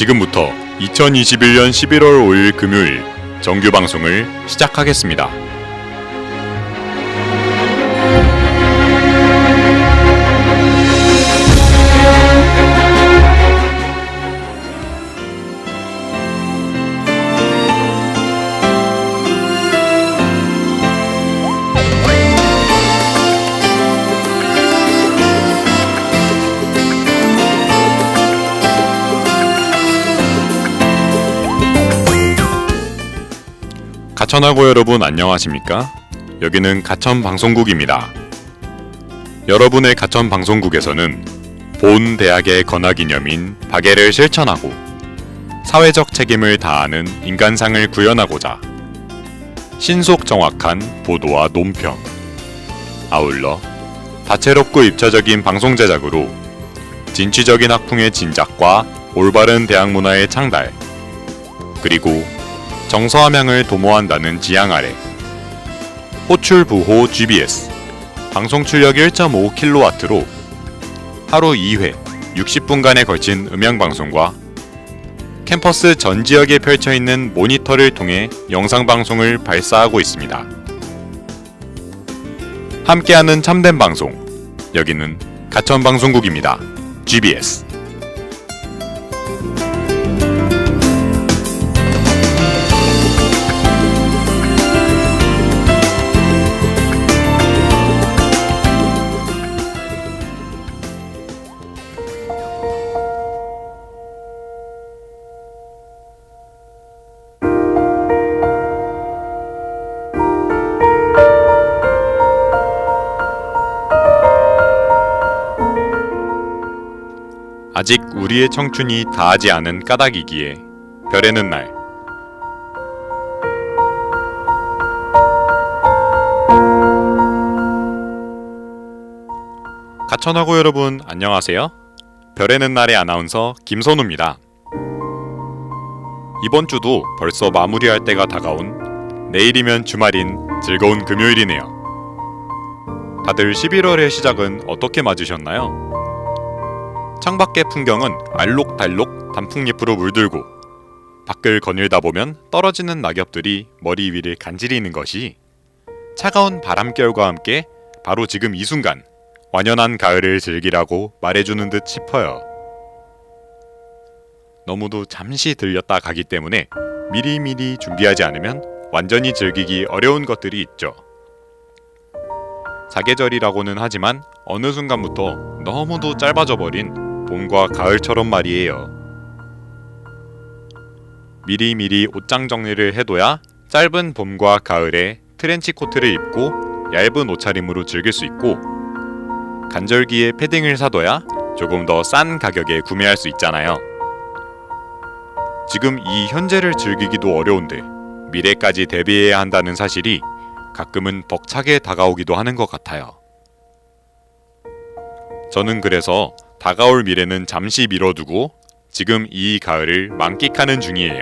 지금부터 2021년 11월 5일 금요일 정규 방송을 시작하겠습니다. 가천하고 여러분 안녕하십니까? 여기는 가천방송국입니다. 여러분의 가천방송국에서는 본 대학의 건화기념인 박애를 실천하고 사회적 책임을 다하는 인간상을 구현하고자 신속 정확한 보도와 논평, 아울러 다채롭고 입체적인 방송 제작으로 진취적인 학풍의 진작과 올바른 대학 문화의 창달, 그리고 정서함양을 도모한다는 지향 아래 호출 부호 GBS 방송 출력 1.5kW로 하루 2회 60분간에 걸친 음향방송과 캠퍼스 전 지역에 펼쳐있는 모니터를 통해 영상방송을 발사하고 있습니다. 함께하는 참된 방송, 여기는 가천방송국입니다. GBS. 아직 우리의 청춘이 다하지 않은 까닭이기에 별에는 날. 가천하고 여러분 안녕하세요. 별에는 날의 아나운서 김선우입니다. 이번 주도 벌써 마무리할 때가 다가온 내일이면 주말인 즐거운 금요일이네요. 다들 11월의 시작은 어떻게 맞으셨나요? 창밖의 풍경은 알록달록 단풍잎으로 물들고 밖을 거닐다 보면 떨어지는 낙엽들이 머리 위를 간지리는 것이 차가운 바람결과 함께 바로 지금 이 순간 완연한 가을을 즐기라고 말해주는 듯 싶어요. 너무도 잠시 들렸다 가기 때문에 미리미리 준비하지 않으면 완전히 즐기기 어려운 것들이 있죠. 사계절이라고는 하지만 어느 순간부터 너무도 짧아져 버린 봄과 가을처럼 말이에요. 미리미리 옷장 정리를 해둬야 짧은 봄과 가을에 트렌치 코트를 입고 얇은 옷차림으로 즐길 수 있고, 간절기에 패딩을 사둬야 조금 더 싼 가격에 구매할 수 있잖아요. 지금 이 현재를 즐기기도 어려운데 미래까지 대비해야 한다는 사실이 가끔은 벅차게 다가오기도 하는 것 같아요. 저는 그래서 다가올 미래는 잠시 미뤄두고 지금 이 가을을 만끽하는 중이에요.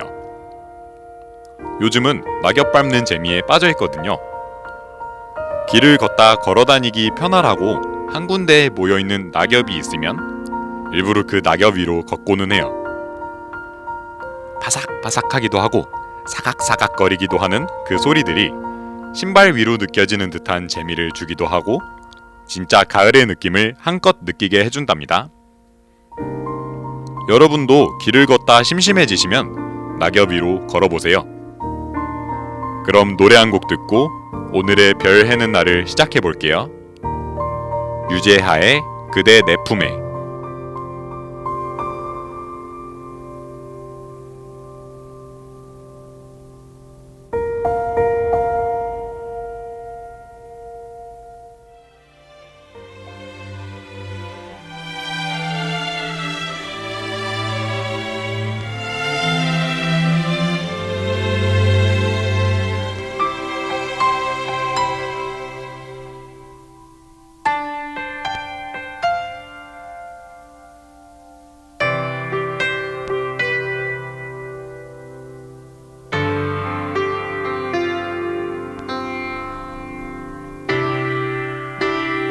요즘은 낙엽 밟는 재미에 빠져있거든요. 길을 걷다 걸어다니기 편하라고 한 군데에 모여있는 낙엽이 있으면 일부러 그 낙엽 위로 걷고는 해요. 바삭바삭하기도 하고 사각사각거리기도 하는 그 소리들이 신발 위로 느껴지는 듯한 재미를 주기도 하고 진짜 가을의 느낌을 한껏 느끼게 해준답니다. 여러분도 길을 걷다 심심해지시면 낙엽 위로 걸어보세요. 그럼 노래 한 곡 듣고 오늘의 별 해는 날을 시작해볼게요. 유재하의 그대 내 품에.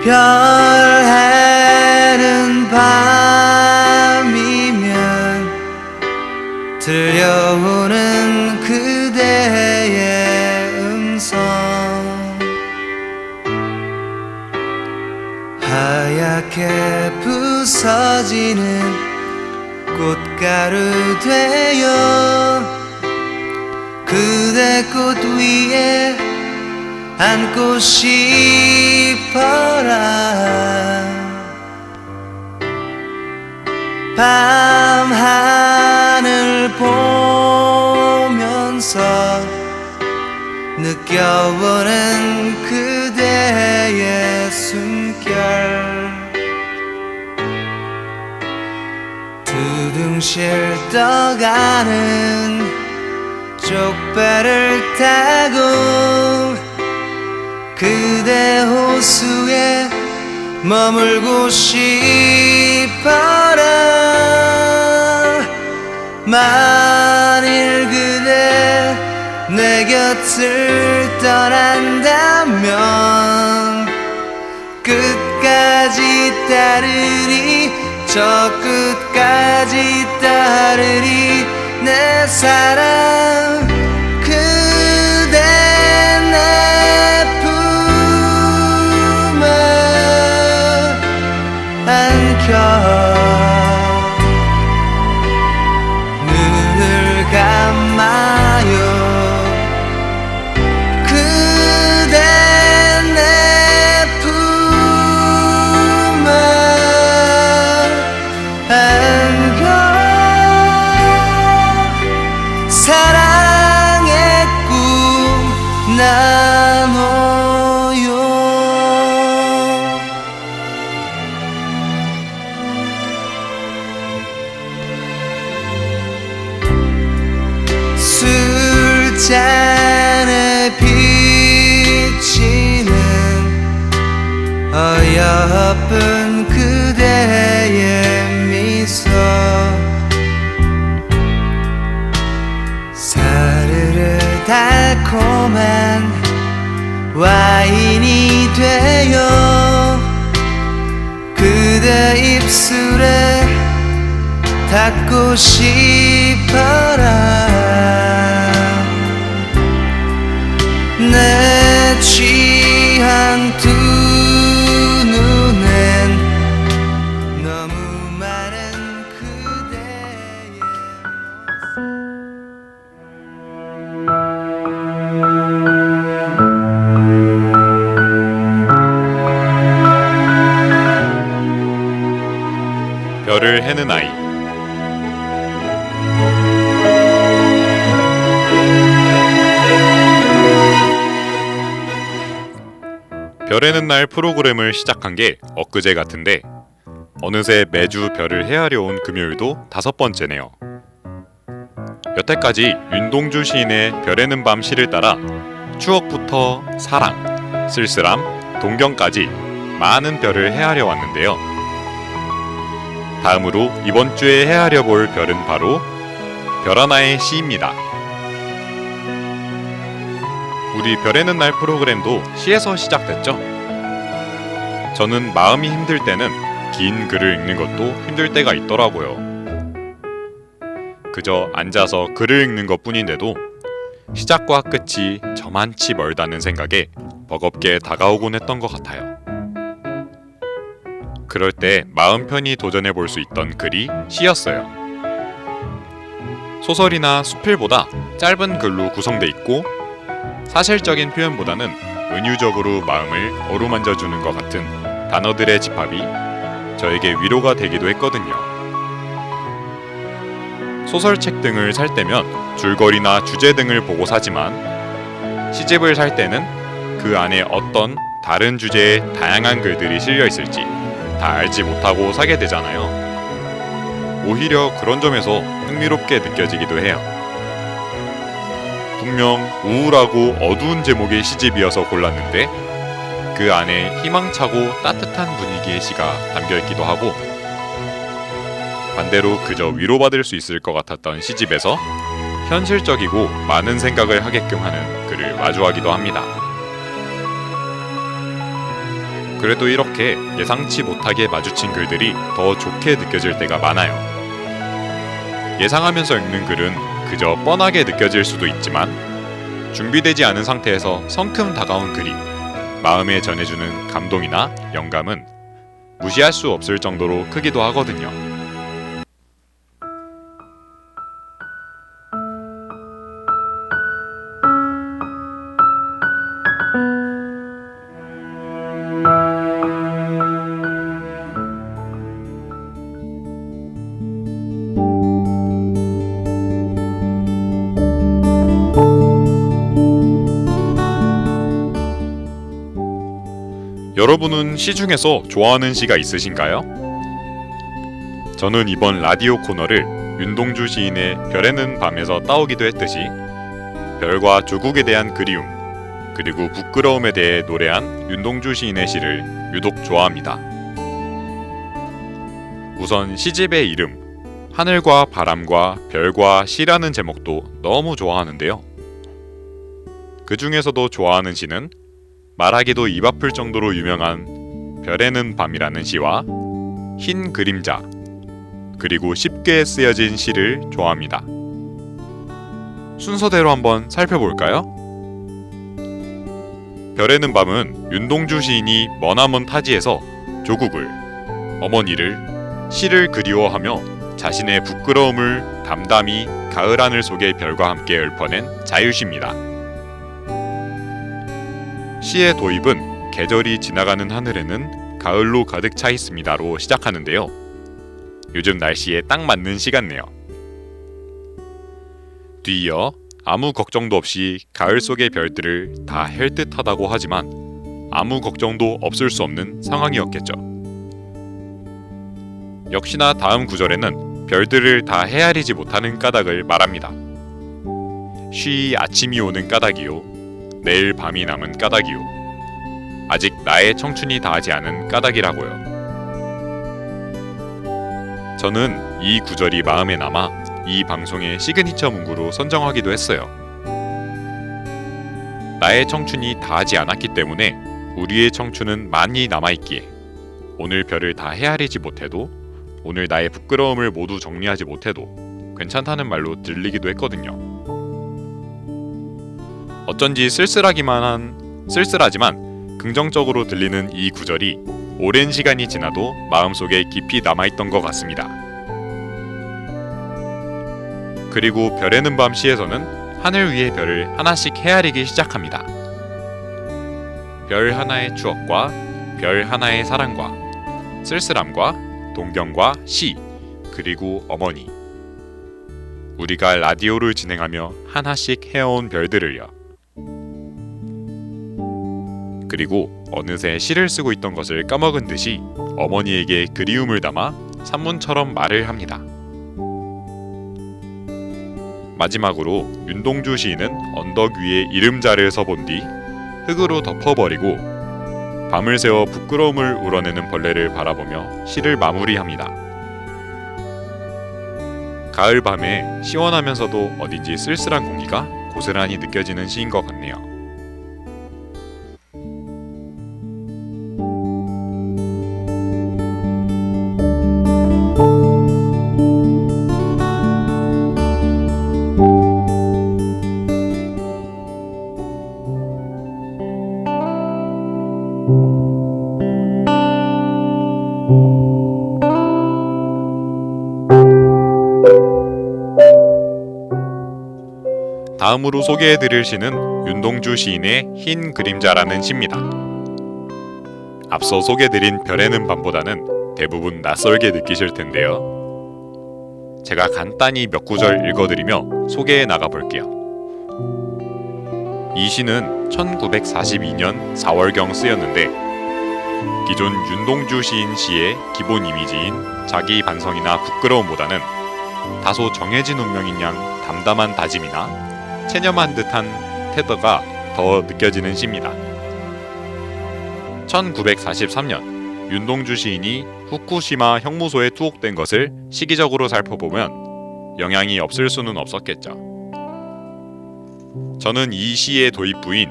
별 해는 밤이면 밀가루 되어 그대 꽃 위에 앉고 싶어라. 밤하늘 보면서 느껴보는 그대의 숨결. 두둥실 떠가는 족발을 타고 그대 호수에 머물고 싶어라. 만일 그대 내 곁을 떠난다면 끝까지 따르리. 저 끝까지 따르리. 내 사랑 그대 내 품에 안겨 눈을 감아요. 그대 내 품에 안겨 사랑의 꿈 나눠요. 술잔에 비치는 어여쁜 그대의 미소. 사르르 달콤한 와인이 되어 그대 입술에 닿고 싶어라. 내 취한 두 눈엔 너무 많은 그대의 별을 해는 아이. 별에는 날 프로그램을 시작한 게 엊그제 같은데 어느새 매주 별을 헤아려 온 금요일도 5번째네요. 여태까지 윤동주 시인의 별에는 밤 시를 따라 추억부터 사랑, 쓸쓸함, 동경까지 많은 별을 헤아려 왔는데요. 다음으로 이번 주에 헤아려 볼 별은 바로 별 하나의 시입니다. 우리 별에는 날 프로그램도 시에서 시작됐죠. 저는 마음이 힘들 때는 긴 글을 읽는 것도 힘들 때가 있더라고요. 그저 앉아서 글을 읽는 것 뿐인데도 시작과 끝이 저만치 멀다는 생각에 버겁게 다가오곤 했던 것 같아요. 그럴 때 마음 편히 도전해 볼 수 있던 글이 시였어요. 소설이나 수필보다 짧은 글로 구성돼 있고 사실적인 표현보다는 은유적으로 마음을 어루만져주는 것 같은 단어들의 집합이 저에게 위로가 되기도 했거든요. 소설책 등을 살 때면 줄거리나 주제 등을 보고 사지만 시집을 살 때는 그 안에 어떤 다른 주제의 다양한 글들이 실려 있을지 다 알지 못하고 사게 되잖아요. 오히려 그런 점에서 흥미롭게 느껴지기도 해요. 분명 우울하고 어두운 제목의 시집이어서 골랐는데 그 안에 희망차고 따뜻한 분위기의 시가 담겨있기도 하고 반대로 그저 위로받을 수 있을 것 같았던 시집에서 현실적이고 많은 생각을 하게끔 하는 글을 마주하기도 합니다. 그래도 이렇게 예상치 못하게 마주친 글들이 더 좋게 느껴질 때가 많아요. 예상하면서 읽는 글은 그저 뻔하게 느껴질 수도 있지만 준비되지 않은 상태에서 성큼 다가온 글이 마음에 전해주는 감동이나 영감은 무시할 수 없을 정도로 크기도 하거든요. 여러분은 시 중에서 좋아하는 시가 있으신가요? 저는 이번 라디오 코너를 윤동주 시인의 별에는 밤에서 따오기도 했듯이 별과 조국에 대한 그리움 그리고 부끄러움에 대해 노래한 윤동주 시인의 시를 유독 좋아합니다. 우선 시집의 이름 하늘과 바람과 별과 시라는 제목도 너무 좋아하는데요. 그 중에서도 좋아하는 시는 말하기도 입 아플 정도로 유명한 별에는 밤이라는 시와 흰 그림자 그리고 쉽게 쓰여진 시를 좋아합니다. 순서대로 한번 살펴볼까요? 별에는 밤은 윤동주 시인이 머나먼 타지에서 조국을, 어머니를, 시를 그리워하며 자신의 부끄러움을 담담히 가을 하늘 속의 별과 함께 읊어낸 자유시입니다. 시의 도입은 계절이 지나가는 하늘에는 가을로 가득 차 있습니다로 시작하는데요. 요즘 날씨에 딱 맞는 시 같네요. 뒤이어 아무 걱정도 없이 가을 속의 별들을 다 헬듯하다고 하지만 아무 걱정도 없을 수 없는 상황이었겠죠. 역시나 다음 구절에는 별들을 다 헤아리지 못하는 까닭을 말합니다. 쉬 아침이 오는 까닭이요 내일 밤이 남은 까닭이요 아직 나의 청춘이 다하지 않은 까닭이라고요. 저는 이 구절이 마음에 남아 이 방송의 시그니처 문구로 선정하기도 했어요. 나의 청춘이 다하지 않았기 때문에 우리의 청춘은 많이 남아있기에 오늘 별을 다 헤아리지 못해도 오늘 나의 부끄러움을 모두 정리하지 못해도 괜찮다는 말로 들리기도 했거든요. 어쩐지 쓸쓸하지만 긍정적으로 들리는 이 구절이 오랜 시간이 지나도 마음속에 깊이 남아있던 것 같습니다. 그리고 별에는 밤 시에서는 하늘 위의 별을 하나씩 헤아리기 시작합니다. 별 하나의 추억과 별 하나의 사랑과 쓸쓸함과 동경과 시 그리고 어머니 우리가 라디오를 진행하며 하나씩 헤어온 별들을요. 그리고 어느새 시를 쓰고 있던 것을 까먹은 듯이 어머니에게 그리움을 담아 산문처럼 말을 합니다. 마지막으로 윤동주 시인은 언덕 위에 이름자를 써본 뒤 흙으로 덮어버리고 밤을 새워 부끄러움을 우러내는 벌레를 바라보며 시를 마무리합니다. 가을 밤에 시원하면서도 어딘지 쓸쓸한 공기가 고스란히 느껴지는 시인 것 같네요. 다음으로 소개해드릴 시는 윤동주 시인의 흰 그림자라는 시입니다. 앞서 소개드린 별에는 밤보다는 대부분 낯설게 느끼실 텐데요. 제가 간단히 몇 구절 읽어드리며 소개해 나가볼게요. 이 시는 1942년 4월경 쓰였는데 기존 윤동주 시인 시의 기본 이미지인 자기 반성이나 부끄러움보다는 다소 정해진 운명인 양 담담한 다짐이나 체념한 듯한 태도가 더 느껴지는 시입니다. 1943년 윤동주 시인이 후쿠시마 형무소에 투옥된 것을 시기적으로 살펴보면 영향이 없을 수는 없었겠죠. 저는 이 시의 도입부인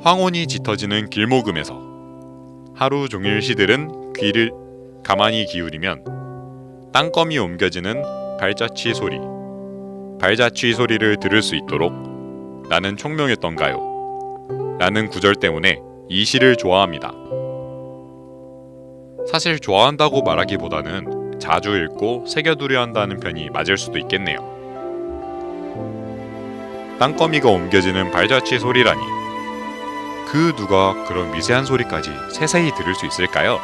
황혼이 짙어지는 길목음에서 하루 종일 시들은 귀를 가만히 기울이면 땅거미 옮겨지는 발자취 소리를 들을 수 있도록 나는 총명했던가요? 라는 구절 때문에 이 시를 좋아합니다. 사실 좋아한다고 말하기보다는 자주 읽고 새겨두려 한다는 편이 맞을 수도 있겠네요. 땅거미가 옮겨지는 발자취 소리라니 그 누가 그런 미세한 소리까지 세세히 들을 수 있을까요?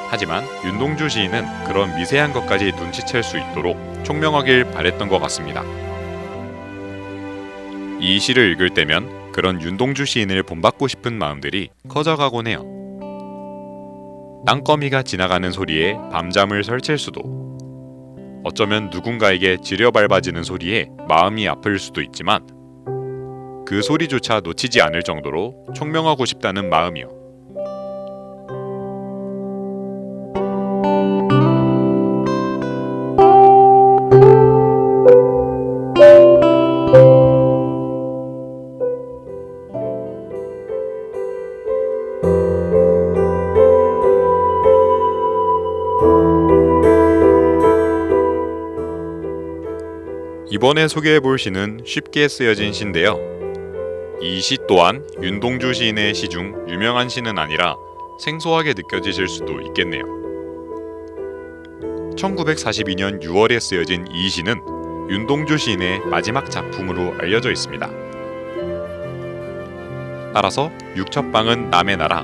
하지만 윤동주 시인은 그런 미세한 것까지 눈치챌 수 있도록 총명하길 바랬던 것 같습니다. 이 시를 읽을 때면 그런 윤동주 시인을 본받고 싶은 마음들이 커져가곤 해요. 땅거미가 지나가는 소리에 밤잠을 설칠 수도, 어쩌면 누군가에게 지려밟아지는 소리에 마음이 아플 수도 있지만 그 소리조차 놓치지 않을 정도로 총명하고 싶다는 마음이요. 이번에 소개해볼 시는 쉽게 쓰여진 시인데요. 이 시 또한 윤동주 시인의 시 중 유명한 시는 아니라 생소하게 느껴지실 수도 있겠네요. 1942년 6월에 쓰여진 이 시는 윤동주 시인의 마지막 작품으로 알려져 있습니다. 따라서 육첩방은 남의 나라,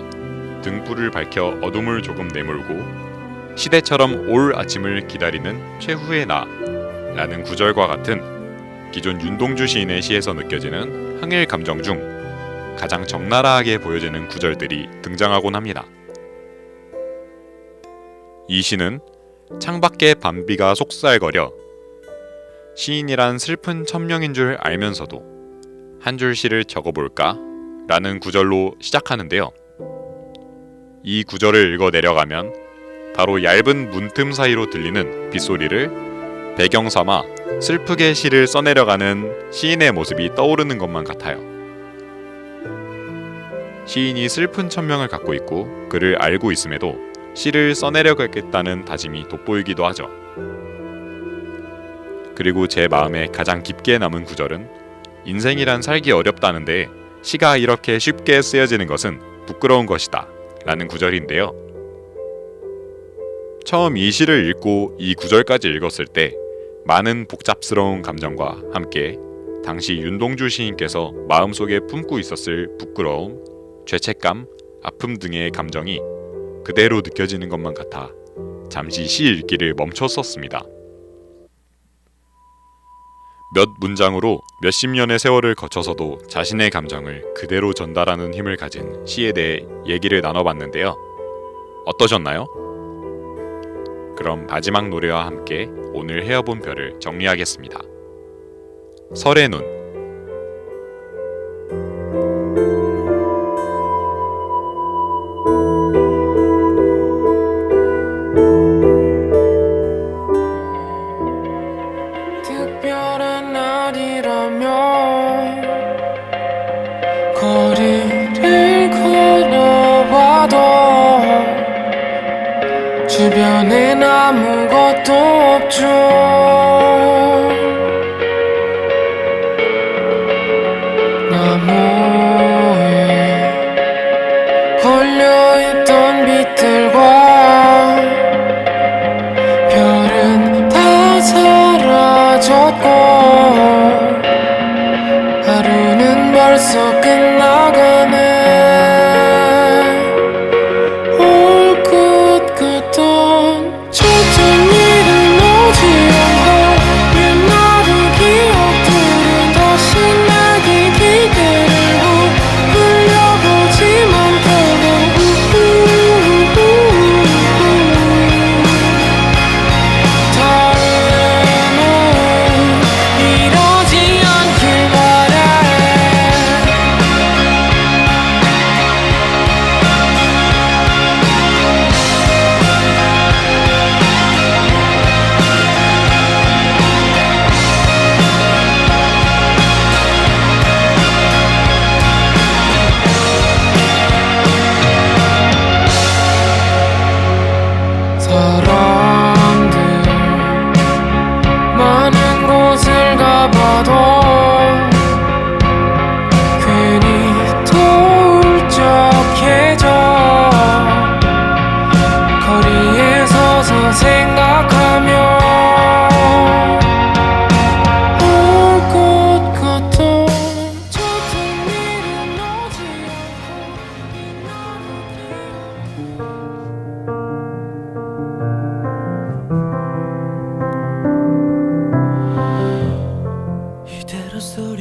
등불을 밝혀 어둠을 조금 내몰고 시대처럼 올 아침을 기다리는 최후의 나 라는 구절과 같은 기존 윤동주 시인의 시에서 느껴지는 항일 감정 중 가장 적나라하게 보여지는 구절들이 등장하곤 합니다. 이 시는 창밖에 밤비가 속살거려 시인이란 슬픈 천명인 줄 알면서도 한 줄 시를 적어볼까? 라는 구절로 시작하는데요. 이 구절을 읽어 내려가면 바로 얇은 문틈 사이로 들리는 빗소리를 배경 삼아 슬프게 시를 써내려가는 시인의 모습이 떠오르는 것만 같아요. 시인이 슬픈 천명을 갖고 있고 그를 알고 있음에도 시를 써내려가겠다는 다짐이 돋보이기도 하죠. 그리고 제 마음에 가장 깊게 남은 구절은 인생이란 살기 어렵다는데 시가 이렇게 쉽게 쓰여지는 것은 부끄러운 것이다 라는 구절인데요. 처음 이 시를 읽고 이 구절까지 읽었을 때 많은 복잡스러운 감정과 함께 당시 윤동주 시인께서 마음속에 품고 있었을 부끄러움, 죄책감, 아픔 등의 감정이 그대로 느껴지는 것만 같아 잠시 시 읽기를 멈췄었습니다. 몇 문장으로 몇십 년의 세월을 거쳐서도 자신의 감정을 그대로 전달하는 힘을 가진 시에 대해 얘기를 나눠봤는데요. 어떠셨나요? 그럼 마지막 노래와 함께 오늘 헤어본 별을 정리하겠습니다. 설의 눈. 특별한 날이라면 거리를 걸어봐도 주변엔 아무것도 없죠. 나무에 걸려있던 빛들과 별은 다 사라졌고 하루는 벌써 끝나가네.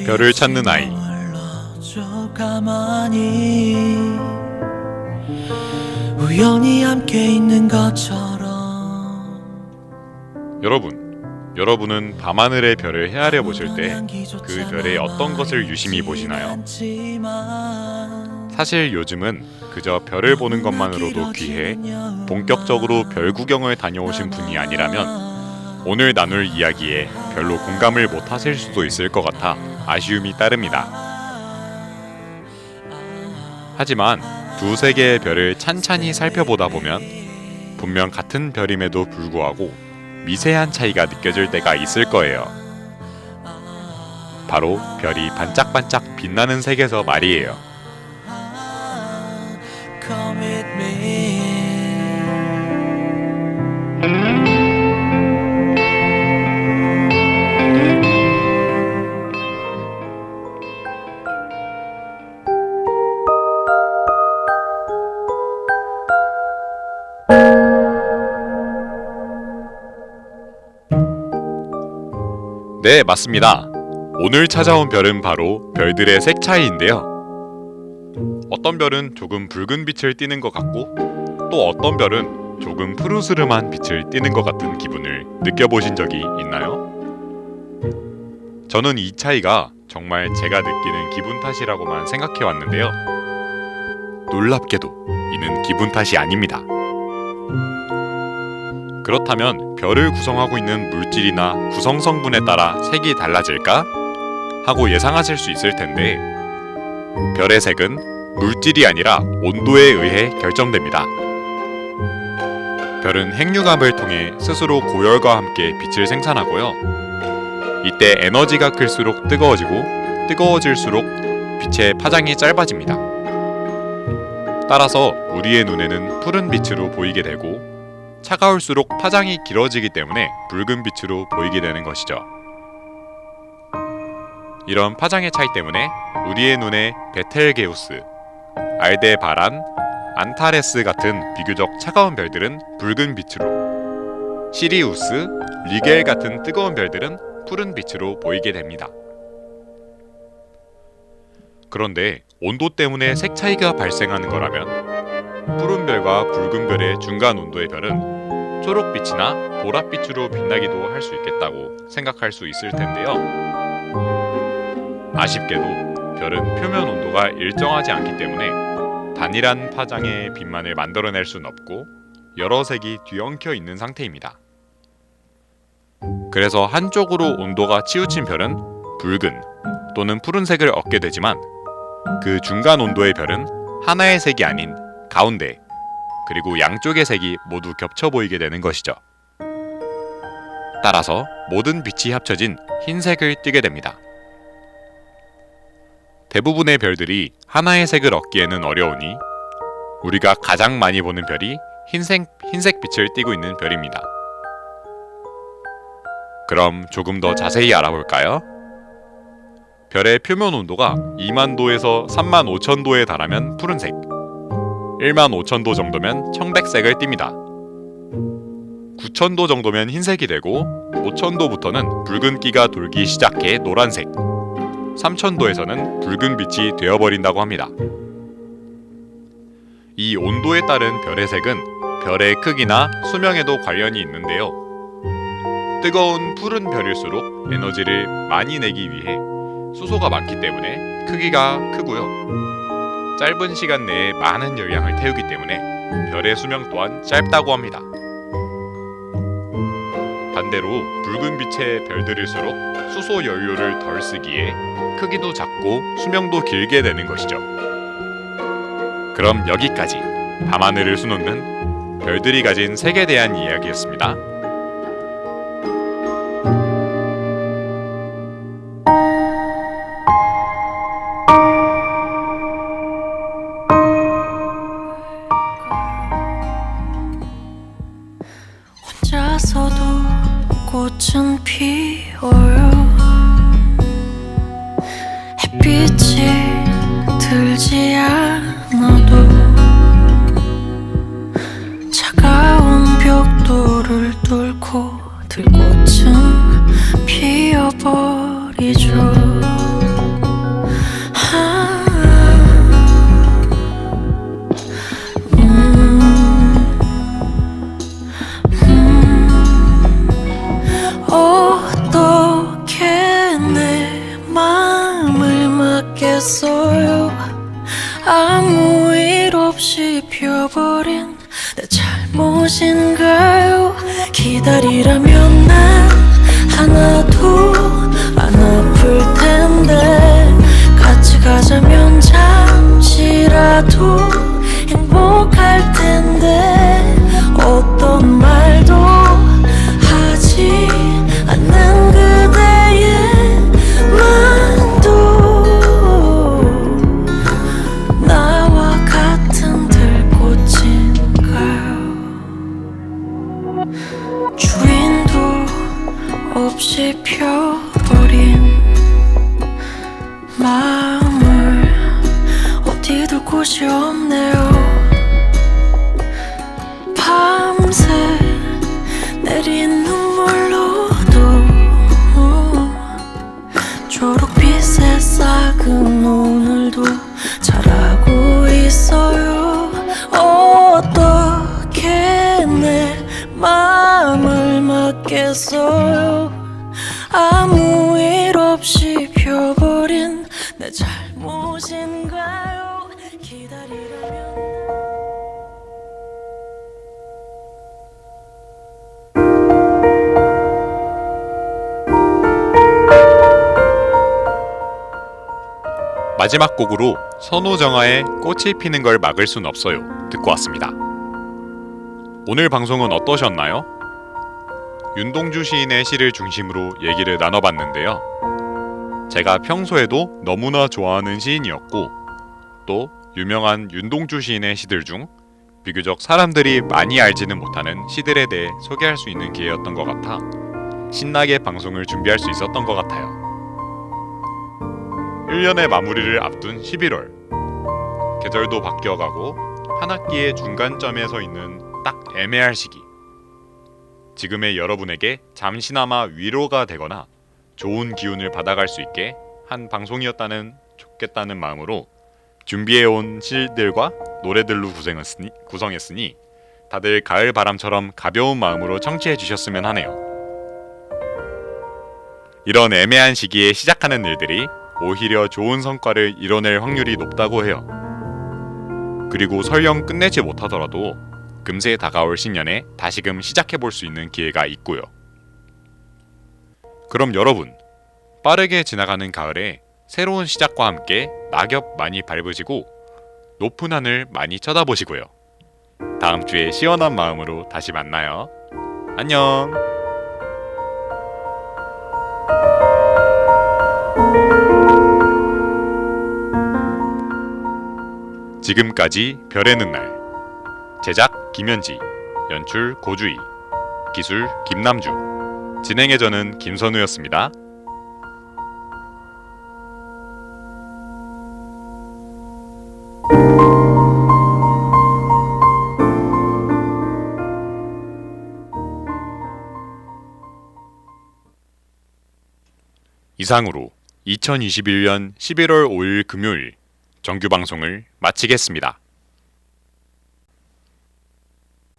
별을 찾는 아이. 저 가만히 우연히 함께 있는 것처럼. 여러분은 밤하늘의 별을 헤아려 보실 때 그 별의 어떤 것을 유심히 보시나요? 사실 요즘은 그저 별을 보는 것만으로도 귀해 본격적으로 별 구경을 다녀오신 분이 아니라면 오늘 나눌 이야기에 별로 공감을 못 하실 수도 있을 것 같아 아쉬움이 따릅니다. 하지만 두세 개의 별을 찬찬히 살펴보다 보면 분명 같은 별임에도 불구하고 미세한 차이가 느껴질 때가 있을 거예요. 바로 별이 반짝반짝 빛나는 색에서 말이에요. Come with me. 네, 맞습니다. 오늘 찾아온 별은 바로 별들의 색 차이인데요. 어떤 별은 조금 붉은 빛을 띠는 것 같고 또 어떤 별은 조금 푸르스름한 빛을 띠는 것 같은 기분을 느껴보신 적이 있나요? 저는 이 차이가 정말 제가 느끼는 기분 탓이라고만 생각해 왔는데요. 놀랍게도 이는 기분 탓이 아닙니다. 그렇다면 별을 구성하고 있는 물질이나 구성 성분에 따라 색이 달라질까? 하고 예상하실 수 있을 텐데 별의 색은 물질이 아니라 온도에 의해 결정됩니다. 별은 핵융합을 통해 스스로 고열과 함께 빛을 생산하고요. 이때 에너지가 클수록 뜨거워지고 뜨거워질수록 빛의 파장이 짧아집니다. 따라서 우리의 눈에는 푸른 빛으로 보이게 되고 차가울수록 파장이 길어지기 때문에 붉은 빛으로 보이게 되는 것이죠. 이런 파장의 차이 때문에 우리의 눈에 베텔게우스, 알데바란, 안타레스 같은 비교적 차가운 별들은 붉은 빛으로, 시리우스, 리겔 같은 뜨거운 별들은 푸른 빛으로 보이게 됩니다. 그런데 온도 때문에 색 차이가 발생하는 거라면 푸른 별과 붉은 별의 중간 온도의 별은 초록빛이나 보랏빛으로 빛나기도 할 수 있겠다고 생각할 수 있을 텐데요. 아쉽게도 별은 표면 온도가 일정하지 않기 때문에 단일한 파장의 빛만을 만들어낼 수는 없고 여러 색이 뒤엉켜 있는 상태입니다. 그래서 한쪽으로 온도가 치우친 별은 붉은 또는 푸른색을 얻게 되지만 그 중간 온도의 별은 하나의 색이 아닌 가운데 그리고 양쪽의 색이 모두 겹쳐 보이게 되는 것이죠. 따라서 모든 빛이 합쳐진 흰색을 띠게 됩니다. 대부분의 별들이 하나의 색을 얻기에는 어려우니 우리가 가장 많이 보는 별이 흰색 빛을 띠고 있는 별입니다. 그럼 조금 더 자세히 알아볼까요? 별의 표면 온도가 20,000도에서 35,000도에 달하면 푸른색, 15,000도 정도면 청백색을 띱니다. 9,000도 정도면 흰색이 되고 5,000도부터는 붉은기가 돌기 시작해 노란색, 3,000도에서는 붉은 빛이 되어버린다고 합니다. 이 온도에 따른 별의 색은 별의 크기나 수명에도 관련이 있는데요. 뜨거운 푸른 별일수록 에너지를 많이 내기 위해 수소가 많기 때문에 크기가 크고요. 짧은 시간 내에 많은 열량을 태우기 때문에 별의 수명 또한 짧다고 합니다. 반대로 붉은 빛의 별들일수록 수소 연료를 덜 쓰기에 크기도 작고 수명도 길게 되는 것이죠. 그럼 여기까지 밤하늘을 수놓는 별들이 가진 색에 대한 이야기였습니다. 혼자서도 꽃은 피어요. 햇빛이 들지 않아도 차가운 벽돌을 뚫고 들꽃은 피어버리죠. 아무 일 없이 펴버린 내 잘못인가요? 기다리라면 난 하나도 안 아플 텐데 같이 가자면 잠시라도 행복할 텐데 어떤 말도 하지 않는 그대의 마음도 나와 같은 들꽃인가요? 주인도 없이 펴버린 마음을 어디 둘 곳이 없네요. 밤새 내린 눈물로도 초록빛에 싹은 오늘도 자라고 있어요. 어떻게 내 마음을 막겠어요? 아무 일 없이 펴버린 내 잘못인가요? 기다리라면 마지막 곡으로 선우정아의 꽃이 피는 걸 막을 순 없어요 듣고 왔습니다. 오늘 방송은 어떠셨나요? 윤동주 시인의 시를 중심으로 얘기를 나눠봤는데요. 제가 평소에도 너무나 좋아하는 시인이었고 또 유명한 윤동주 시인의 시들 중 비교적 사람들이 많이 알지는 못하는 시들에 대해 소개할 수 있는 기회였던 것 같아 신나게 방송을 준비할 수 있었던 것 같아요. 1년의 마무리를 앞둔 11월 계절도 바뀌어가고 한 학기의 중간점에 서 있는 딱 애매할 시기 지금의 여러분에게 잠시나마 위로가 되거나 좋은 기운을 받아갈 수 있게 한 방송이었다는 좋겠다는 마음으로 준비해온 시들과 노래들로 구성했으니 다들 가을 바람처럼 가벼운 마음으로 청취해 주셨으면 하네요. 이런 애매한 시기에 시작하는 일들이 오히려 좋은 성과를 이뤄낼 확률이 높다고 해요. 그리고 설령 끝내지 못하더라도 금세 다가올 신년에 다시금 시작해볼 수 있는 기회가 있고요. 그럼 여러분, 빠르게 지나가는 가을에 새로운 시작과 함께 낙엽 많이 밟으시고 높은 하늘 많이 쳐다보시고요. 다음 주에 시원한 마음으로 다시 만나요. 안녕! 지금까지 별의 는날 제작 김현지, 연출 고주희, 기술 김남주, 진행의 저는 김선우였습니다. 이상으로 2021년 11월 5일 금요일 정규 방송을 마치겠습니다.